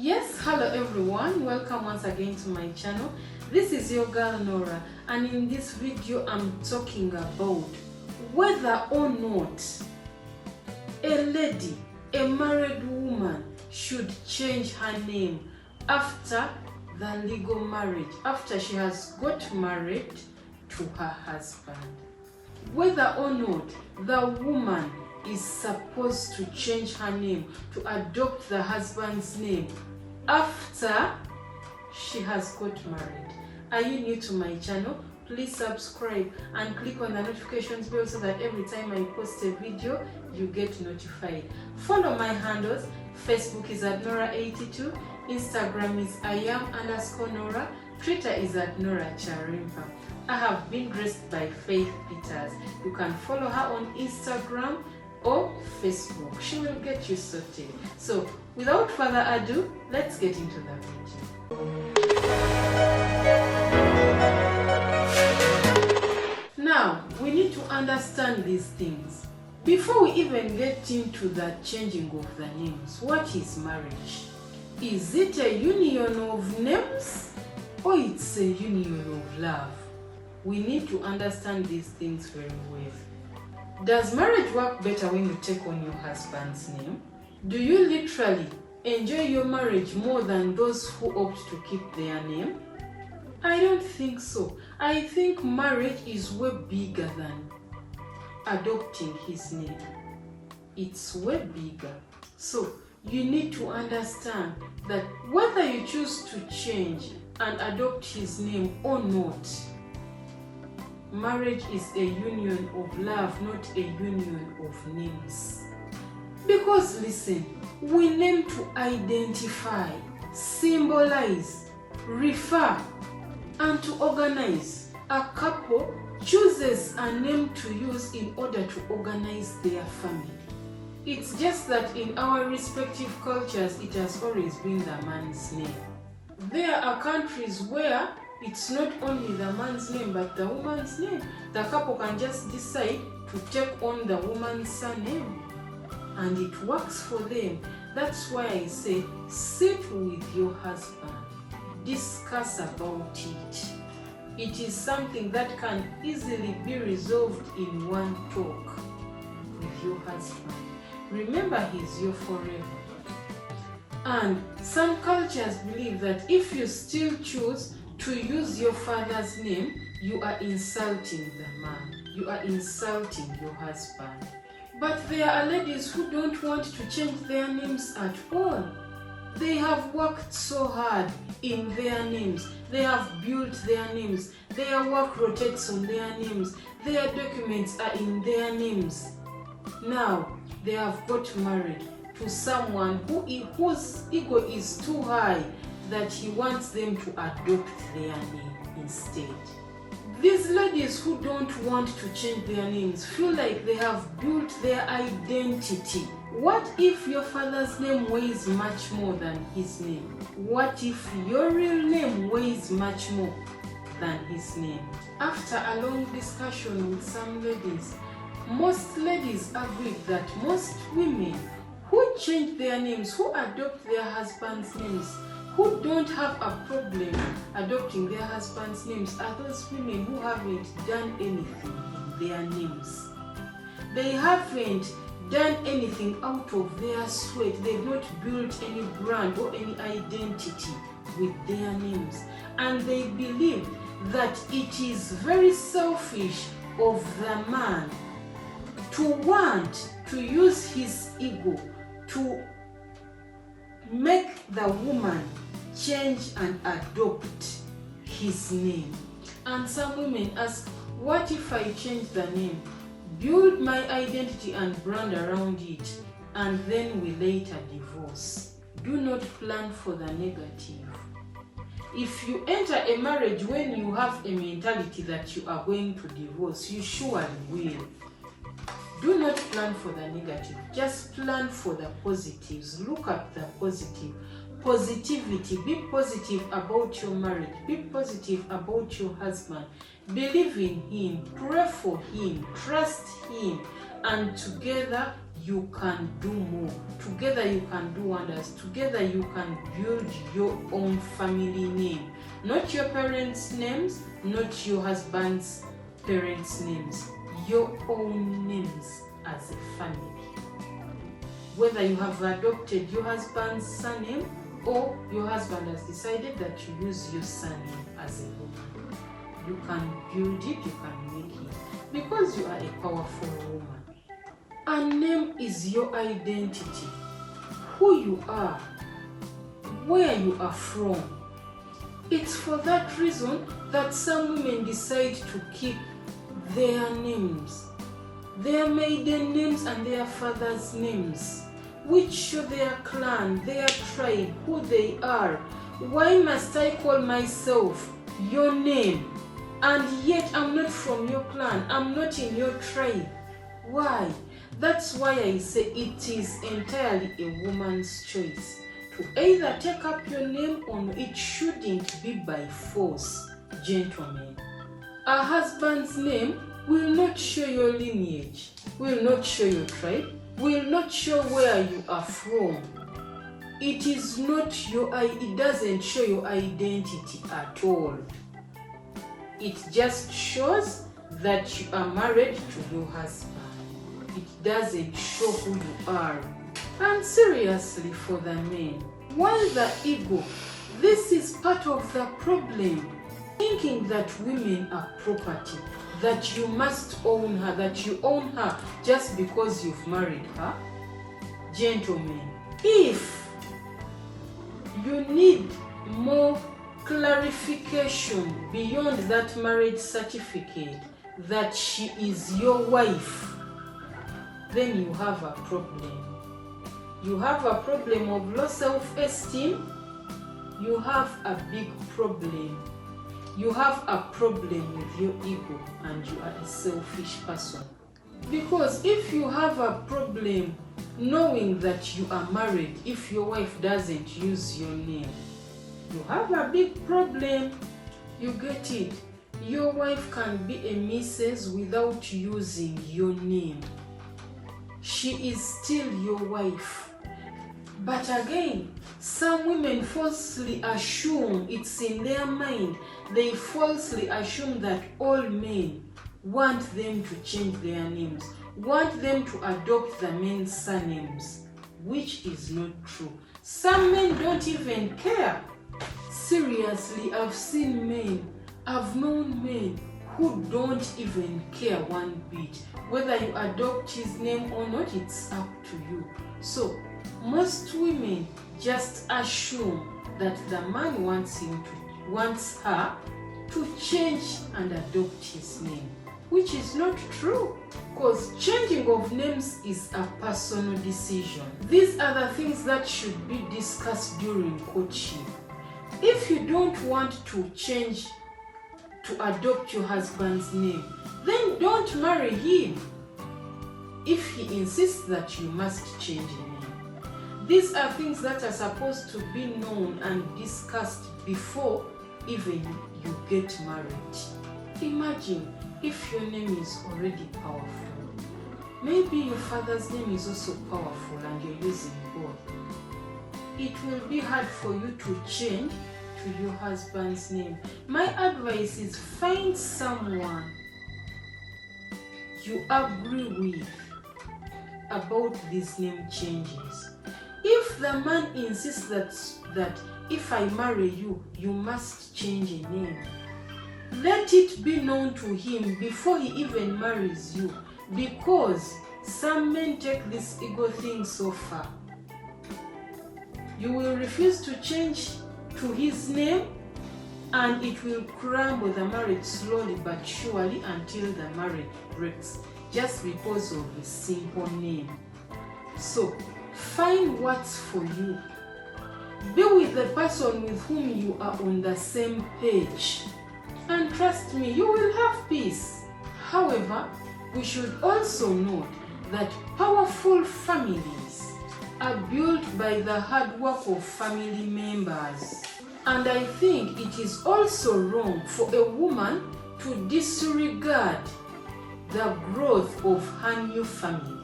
Yes, hello everyone, welcome once again to my channel. This is your girl Nora, and in this video I'm talking about whether or not a lady, a married woman, should change her name after the legal marriage, after she has got married to her husband. Whether or not the woman is supposed to change her name, to adopt the husband's name after she has got married. Are you new to my channel? Please subscribe and click on the notifications bell so that every time I post a video, you get notified. Follow my handles. Facebook is at Nora82, Instagram is @Nora, Twitter is at Nora Charimpa. I have been graced by Faith Peters. You can follow her on Instagram or Facebook. She will get you sorted. So without further ado, let's get into the video. Now we need to understand these things before we even get into the changing of the names. What is marriage? Is it a union of names or it's a union of love? We need to understand these things very well. Does marriage work better when you take on your husband's name? Do you literally enjoy your marriage more than those who opt to keep their name? I don't think so. I think marriage is way bigger than adopting his name. It's way bigger. So you need to understand that whether you choose to change and adopt his name or not, marriage is a union of love, not a union of names. Because listen, we name to identify, symbolize, refer, and to organize. A couple chooses a name to use in order to organize their family. It's just that in our respective cultures, it has always been the man's name. There are countries where it's not only the man's name but the woman's name. The couple can just decide to take on the woman's surname and it works for them. That's why I say sit with your husband, discuss about it. It is something that can easily be resolved in one talk with your husband. Remember, he's your forever. And some cultures believe that if you still choose to use your father's name, you are insulting the man. You are insulting your husband. But there are ladies who don't want to change their names at all. They have worked so hard in their names. They have built their names. Their work rotates on their names. Their documents are in their names. Now, they have got married to someone whose ego is too high that he wants them to adopt their name instead. These ladies who don't want to change their names feel like they have built their identity. What if your father's name weighs much more than his name? What if your real name weighs much more than his name? After a long discussion with some ladies, most ladies agreed that most women who change their names, who adopt their husband's names, who don't have a problem adopting their husband's names, are those women who haven't done anything in their names. They haven't done anything out of their sweat. They've not built any brand or any identity with their names. And they believe that it is very selfish of the man to want to use his ego to make the woman change and adopt his name. And some women ask, what if I change the name, build my identity and brand around it, and then we later divorce? Do not plan for the negative. If you enter a marriage when you have a mentality that you are going to divorce, you surely will. Do not plan for the negative, just plan for the positives. Look at the positive. Positivity. Be positive about your marriage. Be positive about your husband. Believe in him. Pray for him. Trust him. and together you can do more. Together you can do wonders. Together you can build your own family name. Not your parents' names, not your husband's parents' names. Your own names as a family. Whether you have adopted your husband's surname or your husband has decided that you use your surname as a woman, you can build it, you can make it, because you are a powerful woman. A name is your identity, who you are, where you are from. It's for that reason that some women decide to keep their names, their maiden names and their father's names, which show their clan, their tribe, who they are. Why must I call myself your name, and yet I'm not from your clan, I'm not in your tribe? Why? That's why I say it is entirely a woman's choice to either take up your name or it shouldn't be by force, gentlemen. A husband's name will not show your lineage, will not show your tribe, will not show where you are from. It is not your, it doesn't show your identity at all. It just shows that you are married to your husband. It doesn't show who you are. And seriously, for the men, while the ego, this is part of the problem. Thinking that women are property, that you must own her, that you own her just because you've married her. Gentlemen, if you need more clarification beyond that marriage certificate that she is your wife, then you have a problem. You have a problem of low self-esteem. You have a big problem. You have a problem with your ego and you are a selfish person. Because if you have a problem knowing that you are married, if your wife doesn't use your name, you have a big problem. You get it? Your wife can be a Mrs. without using your name. She is still your wife. But again, some women falsely assume, it's in their mind, they falsely assume that all men want them to change their names, want them to adopt the men's surnames, which is not true. Some men don't even care. Seriously, I've seen men, I've known men who don't even care one bit. Whether you adopt his name or not, it's up to you. So, most women just assume that the man wants her to change and adopt his name, which is not true, because changing of names is a personal decision. These are the things that should be discussed during courtship. If you don't want to change to adopt your husband's name, then don't marry him. If he insists that you must change a name. These are things that are supposed to be known and discussed before even you get married. Imagine if your name is already powerful. Maybe your father's name is also powerful and you're using both. It will be hard for you to change to your husband's name. My advice is find someone you agree with about these name changes. If the man insists that if I marry you, you must change a name, let it be known to him before he even marries you, because some men take this ego thing so far. You will refuse to change to his name and it will crumble the marriage slowly but surely until the marriage breaks, just because of a simple name. So, find what's for you. Be with the person with whom you are on the same page. And trust me, you will have peace. However, we should also note that powerful families are built by the hard work of family members. And I think it is also wrong for a woman to disregard the growth of her new family.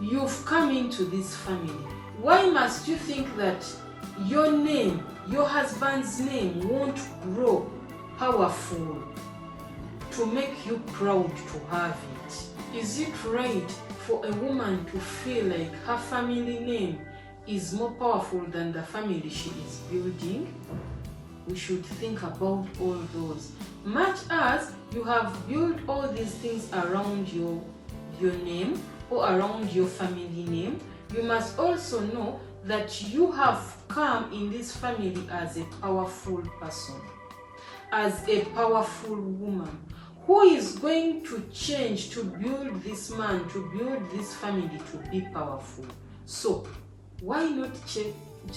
You've come into this family. Why must you think that your name, your husband's name, won't grow powerful to make you proud to have it? Is it right for a woman to feel like her family name is more powerful than the family she is building? We should think about all those. Much as you have built all these things around your name or around your family name, you must also know that you have come in this family as a powerful person, as a powerful woman who is going to change to build this man, to build this family to be powerful. So why not change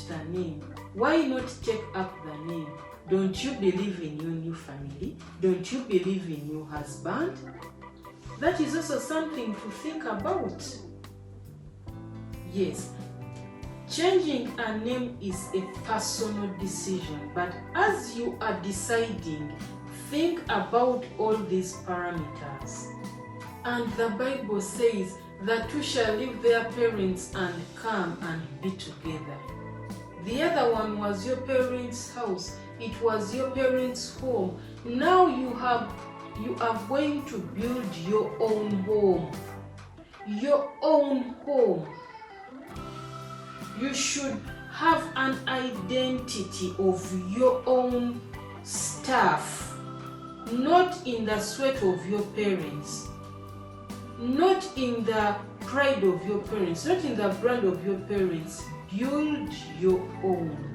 the name? Why not take up the name? Don't you believe in your new family? Don't you believe in your husband? That is also something to think about. Yes, changing a name is a personal decision, but as you are deciding, think about all these parameters. And the Bible says the two shall leave their parents and come and be together. The other one was your parents' house. It was your parents' home. Now you are going to build your own home. Your own home. You should have an identity of your own stuff, not in the sweat of your parents, not in the pride of your parents, not in the brand of your parents. Build your own.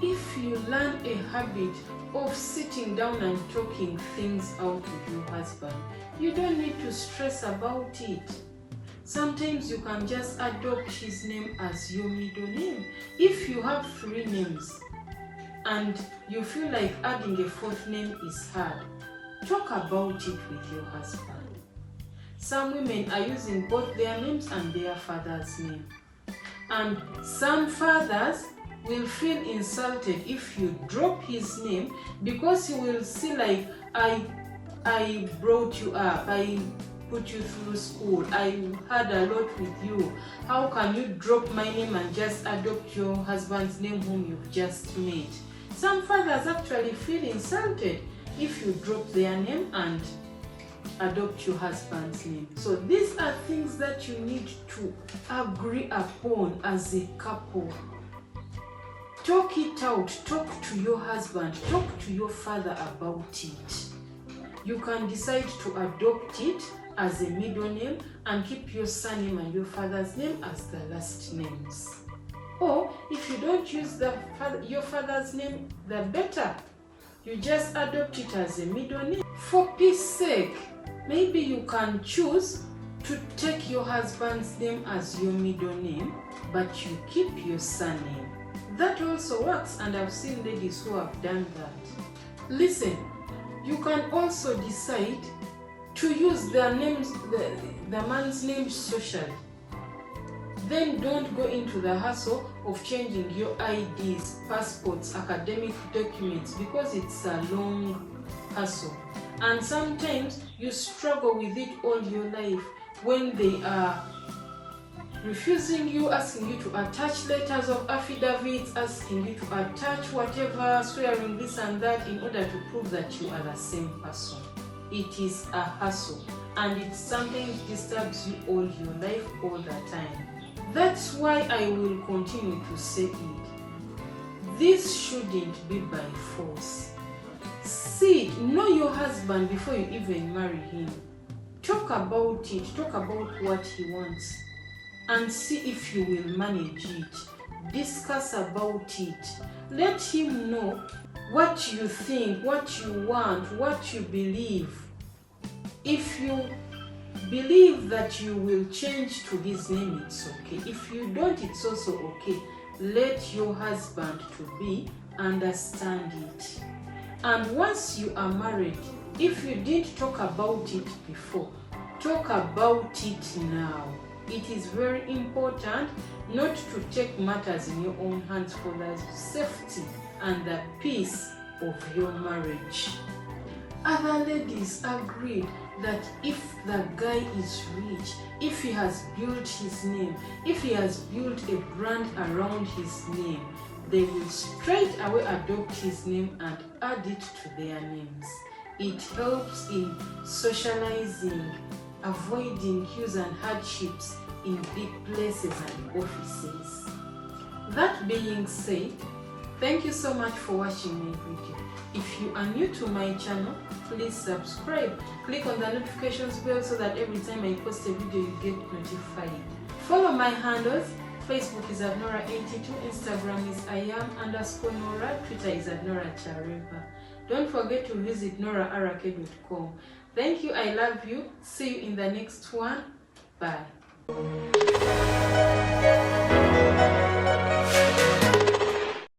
If you learn a habit of sitting down and talking things out with your husband, you don't need to stress about it. Sometimes you can just adopt his name as your middle name. If you have 3 names and you feel like adding a 4th name is hard, talk about it with your husband. Some women are using both their names and their father's name. And some fathers will feel insulted if you drop his name, because he will see like, I brought you up, I put you through school, I had a lot with you. How can you drop my name and just adopt your husband's name whom you've just met? Some fathers actually feel insulted if you drop their name and adopt your husband's name. So these are things that you need to agree upon as a couple. Talk it out. Talk to your husband. Talk to your father about it. You can decide to adopt it as a middle name and keep your surname and your father's name as the last names. Or if you don't use your father's name, the better. You just adopt it as a middle name. For peace sake, maybe you can choose to take your husband's name as your middle name, but you keep your surname. That also works, and I've seen ladies who have done that. Listen, you can also decide to use the man's name socially. Then don't go into the hassle of changing your IDs, passports, academic documents, because it's a long hassle. And sometimes you struggle with it all your life when they are refusing you, asking you to attach letters of affidavits, asking you to attach whatever, swearing this and that in order to prove that you are the same person. It is a hassle, and it sometimes disturbs you all your life, all the time. That's why I will continue to say it. This shouldn't be by force. See, know your husband before you even marry him. Talk about it, talk about what he wants, and see if you will manage it. Discuss about it. Let him know what you think, what you want, what you believe. If you believe that you will change to his name, it's okay. If you don't, it's also okay. Let your husband to be understand it. And once you are married, if you didn't talk about it before, talk about it now. It is very important not to take matters in your own hands for the safety and the peace of your marriage. Other ladies agreed that if the guy is rich, if he has built his name, if he has built a brand around his name, they will straight away adopt his name and add it to their names. It helps in socializing, avoiding queues and hardships in big places and offices. That being said, thank you so much for watching my video. If you are new to my channel, please subscribe. Click on the notifications bell so that every time I post a video you get notified. Follow my handles. Facebook is at Nora82, Instagram is @Nora, Twitter is at Nora Chareva. Don't forget to visit noraarake.com. Thank you, I love you. See you in the next one. Bye.